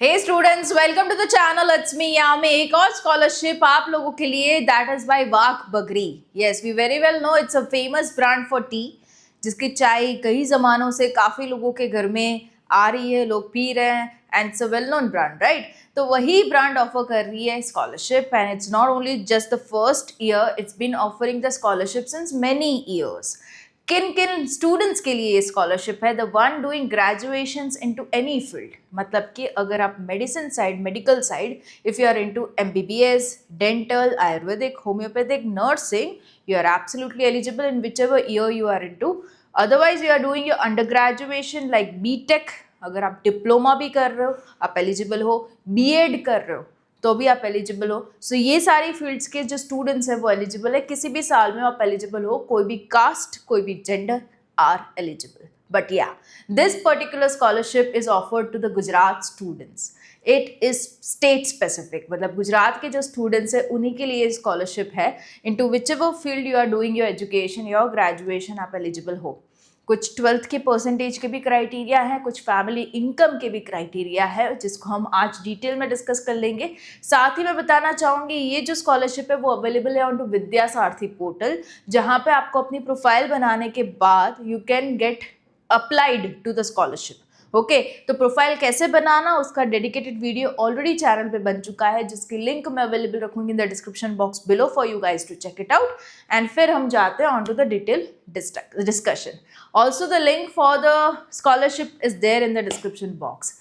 Hey students, welcome to the channel. It's me Yami. एक और scholarship आप लोगों के लिए, that is by Wagh Bakri. Yes, we very well know it's a famous brand for tea, जिसकी चाय कई जमानों से काफ़ी लोगों के घर में आ रही है, लोग पी रहे हैं, and it's a well known brand, right. तो वही ब्रांड ऑफर कर रही है scholarship, and it's not only just the first year, it's been offering the scholarship since many years. किन किन स्टूडेंट्स के लिए ये स्कॉलरशिप है? The one doing graduations into any field, मतलब कि अगर आप medicine side, medical side, if you are into MBBS, dental, ayurvedic, homeopathic, nursing, you are absolutely eligible in whichever year you are into. Otherwise you are doing your undergraduation like BTech, अगर आप diploma भी कर रहे हो आप eligible हो, BEd कर रहे हो तो भी आप एलिजिबल हो। सो ये सारी फील्ड्स के जो स्टूडेंट्स हैं वो एलिजिबल है, किसी भी साल में आप एलिजिबल हो, कोई भी कास्ट, कोई भी gender are eligible. But ya, this particular scholarship is offered to the Gujarat students. It is state specific, मतलब गुजरात के जो स्टूडेंट्स हैं उन्हीं के लिए स्कॉलरशिप है। Into whichever field you are doing your education, your graduation, आप एलिजिबल हो। कुछ 12th के परसेंटेज के भी क्राइटेरिया है, कुछ फैमिली इनकम के भी क्राइटेरिया है, जिसको हम आज डिटेल में डिस्कस कर लेंगे। साथ ही मैं बताना चाहूँगी ये जो स्कॉलरशिप है वो अवेलेबल है on to Vidya Sarathi portal, जहाँ पे आपको अपनी प्रोफाइल बनाने के बाद you can get applied to the scholarship. Okay, तो प्रोफाइल कैसे बनाना, उसका डेडिकेटेड वीडियो ऑलरेडी चैनल पे बन चुका है, जिसकी लिंक मैं अवेलेबल रखूंगी in the description box below for you guys to check it out. And फिर हम जाते हैं on to the detail discussion. Also the link for the scholarship is there in the description box.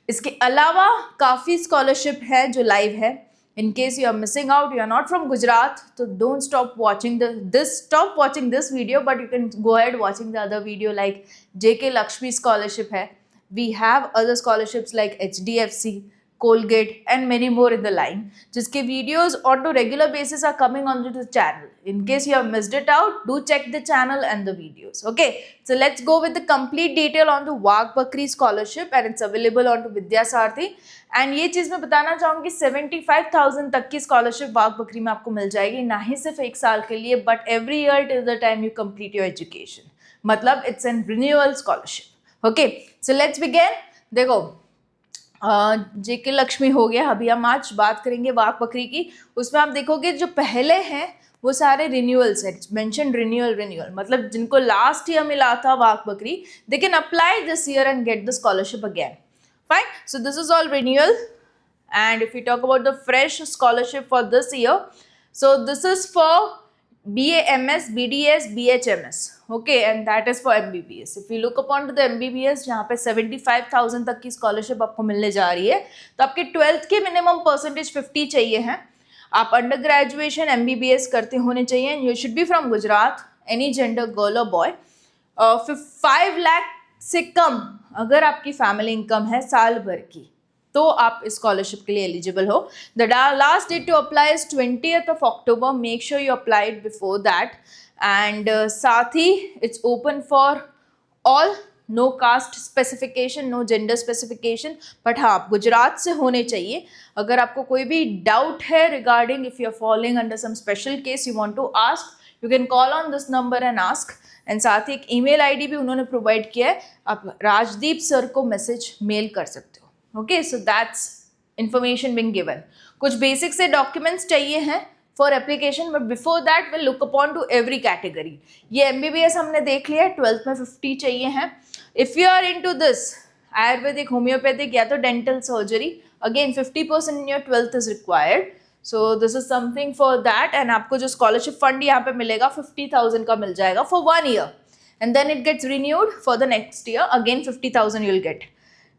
इसके अलावा काफ़ी scholarship है जो live है। In case you are missing out, you are not from Gujarat, so don't stop watching this video, but you can go ahead watching the other video like JK Lakshmi scholarship है. We have other scholarships like HDFC, Colgate and many more in the line, जिसके videos on to regular basis are coming onto the channel. In case you have missed it out, do check the channel and the videos. Okay, so let's go with the complete detail on the Wag Bakri scholarship, and it's available on to Vidya Sarthi. And ये चीज़ मैं बताना चाहूँगी 75,000 तक की scholarship वाग बकरी में आपको मिल जाएगी, ना ही सिर्फ एक साल के लिए, but every year till the time you complete your education, मतलब it's an renewal scholarship. Okay, so let's begin. देखो, JK लक्ष्मी हो गया, अभी हम आज बात करेंगे वाग बकरी की। उसमें आप देखोगे जो पहले हैं वो सारे रिन्यूअल्स है, मेंशन रिन्यूअल, मतलब जिनको लास्ट ईयर मिला था वाग बकरी, दे can apply this year and get the scholarship again. Fine, so this is all renewal. And if we talk about the fresh scholarship for this year, so this is for BAMS, BDS, BHMS, okay, and that is for MBBS. If you look upon to the MBBS, जहाँ पे 75,000 तक की scholarship आपको मिलने जा रही है, तो आपके 12th के मिनिमम परसेंटेज 50 चाहिए हैं। आप अंडर ग्रेजुएशन MBBS करते होने चाहिए, you should be from Gujarat, any gender, girl और बॉय। 5 लाख से कम अगर आपकी फैमिली इनकम है साल भर की, तो आप इस स्कॉलरशिप के लिए एलिजिबल हो। The last date to apply is 20th of October. Make sure you applied before that. And साथ ही it's open for all, no caste specification, no gender specification, but हाँ आप गुजरात से होने चाहिए। अगर आपको कोई भी डाउट है regarding, if you are following under some special case, you want to ask, you can call on this number and ask. And साथ ही एक ईमेल आईडी भी उन्होंने प्रोवाइड किया है, आप राजदीप सर को मैसेज मेल कर सकते हो। Okay, so that's information being given. कुछ बेसिक से डॉक्यूमेंट्स चाहिए हैं for application, but before that will look upon to every category. ये MBBS हमने देख लिया है, 12th में 50 चाहिए हैं। If you are into this ayurvedic, homeopathic या तो dental surgery, again 50% in your 12th is required. So this is something for that. And आपको जो स्कॉलरशिप फंड यहाँ पे मिलेगा 50,000 का मिल जाएगा for 1 year, and then it gets renewed for the next year, again 50,000 you will get.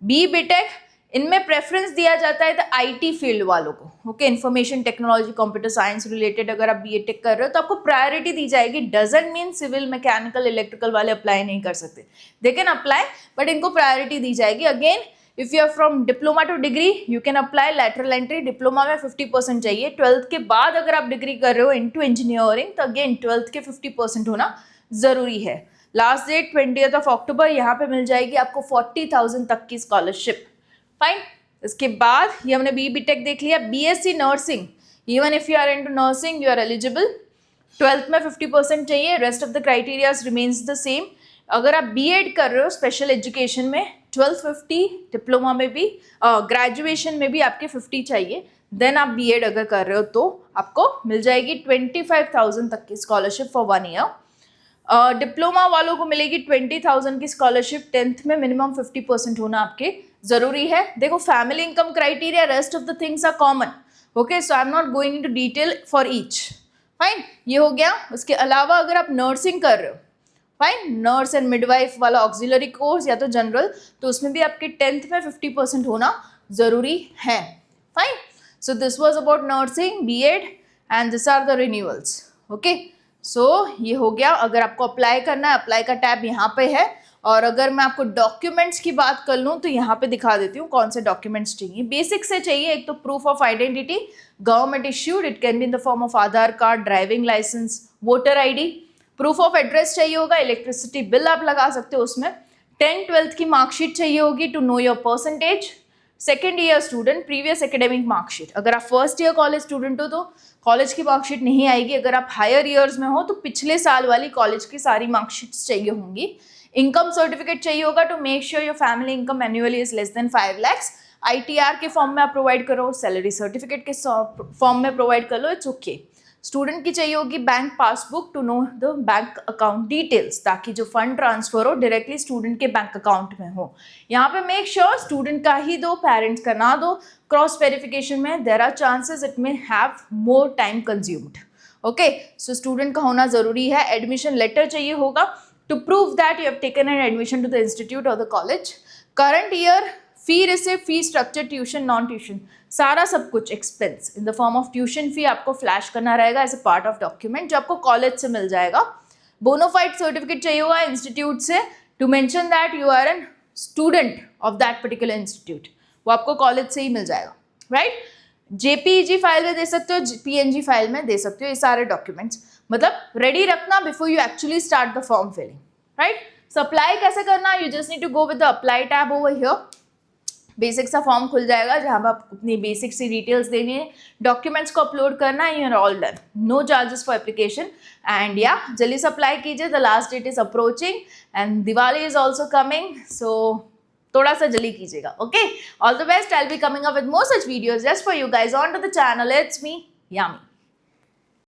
BTech, इनमें preference दिया जाता है द IT फील्ड वालों को। Okay, information technology, computer science related अगर आप BTech कर रहे हो तो आपको प्रायोरिटी दी जाएगी। Doesn't mean civil, mechanical, electrical वाले अप्लाई नहीं कर सकते, दे कैन अप्लाई, बट इनको प्रायोरिटी दी जाएगी। Again, if you are from diploma to degree, you can apply lateral entry. Diploma में 50% चाहिए। 12th के बाद अगर आप डिग्री कर रहे हो इनटू इंजीनियरिंग, तो अगेन 12th के 50% होना ज़रूरी है। Last date 20th of October, यहाँ पे मिल जाएगी आपको 40,000 तक की स्कॉलरशिप। फाइन, इसके बाद ये हमने BTech देख लिया। BSc nursing, even if you are into nursing you are eligible. 12th में 50% चाहिए, rest of the criterias remains the same. अगर आप BEd कर रहे हो स्पेशल एजुकेशन में, 1250, डिप्लोमा में भी, ग्रेजुएशन में भी आपके 50 चाहिए, देन आप बीएड अगर कर रहे हो तो आपको मिल जाएगी 25,000 तक की स्कॉलरशिप फॉर 1 ईयर। डिप्लोमा वालों को मिलेगी 20,000 की स्कॉलरशिप, 10th में मिनिमम 50% होना आपके जरूरी है। देखो family income criteria, rest of the things are common, okay, so I am not going into detail for each, fine, ये हो गया। उसके अलावा अगर आप नर्सिंग कर रहे हो, फाइन, नर्स एंड मिडवाइफ वाला ऑक्सिलरी कोर्स या तो जनरल, तो उसमें भी आपके 10th में 50% होना जरूरी है, fine. So this was about nursing, B Ed and this are the renewals, okay. So ये हो गया। अगर आपको अप्लाई करना है, अप्लाई का टैब यहाँ पे है, और अगर मैं आपको डॉक्यूमेंट्स की बात कर लूँ तो यहाँ पे दिखा देती हूँ कौन से डॉक्यूमेंट्स चाहिए। बेसिक से चाहिए, एक तो proof of identity, government issued, it can be in the form of Aadhaar card, driving licence, voter ID. Proof of address चाहिए होगा, इलेक्ट्रिसिटी बिल आप लगा सकते हो उसमें। 10th-12th की मार्कशीट चाहिए होगी to know your percentage. Second year student, previous academic marksheet. अगर आप फर्स्ट ईयर कॉलेज स्टूडेंट हो तो कॉलेज की मार्कशीट नहीं आएगी। अगर आप हायर ईयर्स में हो तो पिछले साल वाली कॉलेज की सारी मार्कशीट्स चाहिए होंगी। इनकम सर्टिफिकेट चाहिए होगा to make sure your family income annually is less than 5 lakhs। ITR के फॉर्म में आप प्रोवाइड करो, सैलरी सर्टिफिकेट के फॉर्म में प्रोवाइड कर लो, इट्स ओके। स्टूडेंट की चाहिए होगी bank passbook to know the bank account details, ताकि जो फंड ट्रांसफर हो डायरेक्टली स्टूडेंट के बैंक अकाउंट में हो। यहाँ पे मेक श्योर स्टूडेंट का ही दो, पेरेंट्स का ना दो। क्रॉस वेरिफिकेशन में there are chances it may have more time consumed, okay. So student का होना जरूरी है। एडमिशन लेटर चाहिए होगा to prove that you have taken an admission to the institute और the college. Current year fee receipt, fee structure, tuition, non tuition, सारा सब कुछ expense in the form of tuition fee आपको flash करना रहेगा as a part of document, जो आपको college से मिल जाएगा। बोनोफाइड सर्टिफिकेट चाहिए होगा इंस्टीट्यूट से to mention that you are an student of that particular institute, वो आपको कॉलेज से ही मिल जाएगा, राइट। जेपीईजी फाइल में दे सकते हो, पीएनजी फाइल में दे सकते हो, ये सारे डॉक्यूमेंट्स मतलब रेडी रखना before you actually start the form filling, right. Supply कैसे करना, you just need to go with the apply tab over here. Basic सा फॉर्म खुल जाएगा जहाँ पर आप अपनी बेसिक सी डिटेल्स देनी है, डॉक्यूमेंट्स को अपलोड करना है, you are all done, no charges for application. And या जल्दी से अप्लाई कीजिए, the last date is approaching and Diwali is also coming, so थोड़ा सा जल्दी कीजिएगा, okay. All the best, I will be coming up with more such videos just for you guys on to the channel. It's me yam.